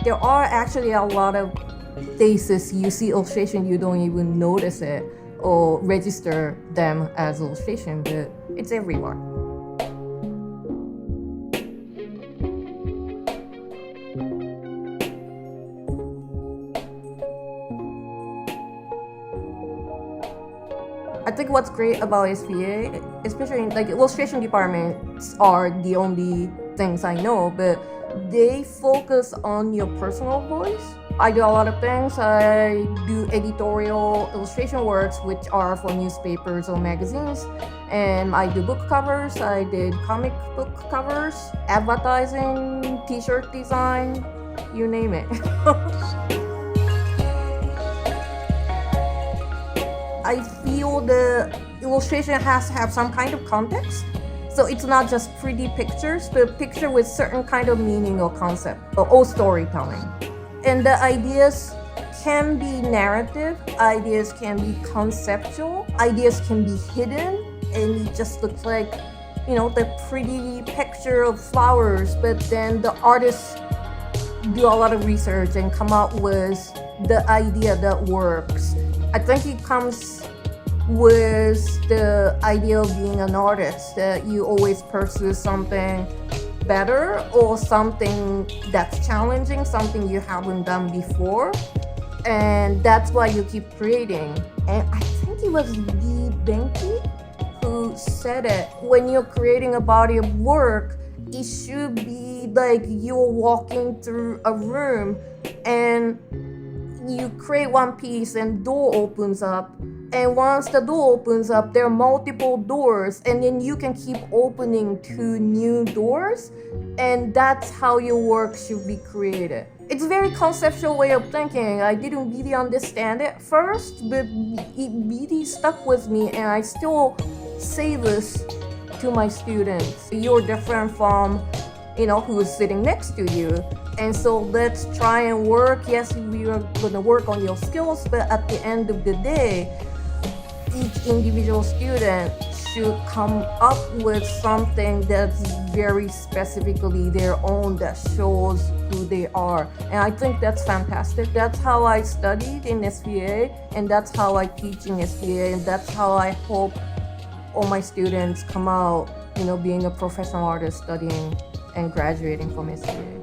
There are actually a lot of cases you see illustration, you don't even notice it or register them as illustration, but it's everywhere. I think what's great about SVA, especially like illustration departments are the only things I know, but they focus on your personal voice. I do a lot of things. I do editorial illustration works, which are for newspapers or magazines. And I do book covers. I did comic book covers, advertising, t-shirt design, you name it. I feel the illustration has to have some kind of context. So it's not just pretty pictures, but picture with certain kind of meaning or concept or storytelling. And the ideas can be narrative, ideas can be conceptual, ideas can be hidden, and it just looks like, the pretty picture of flowers, but then the artists do a lot of research and come up with the idea that works. I think it comes with the idea of being an artist, that you always pursue something better or something that's challenging, something you haven't done before. And that's why you keep creating. And I think it was Lee Benke who said it. When you're creating a body of work, it should be like you're walking through a room and you create one piece and door opens up, and once the door opens up there are multiple doors, and then you can keep opening two new doors, and that's how your work should be created. It's a very conceptual way of thinking. I didn't really understand it first, but it really stuck with me, and I still say this to my students. You're different from who is sitting next to you. And so let's try and work. Yes, we are going to work on your skills, but at the end of the day, each individual student should come up with something that's very specifically their own, that shows who they are. And I think that's fantastic. That's how I studied in SVA, and that's how I teach in SVA, and that's how I hope all my students come out, being a professional artist studying and graduating from SVA.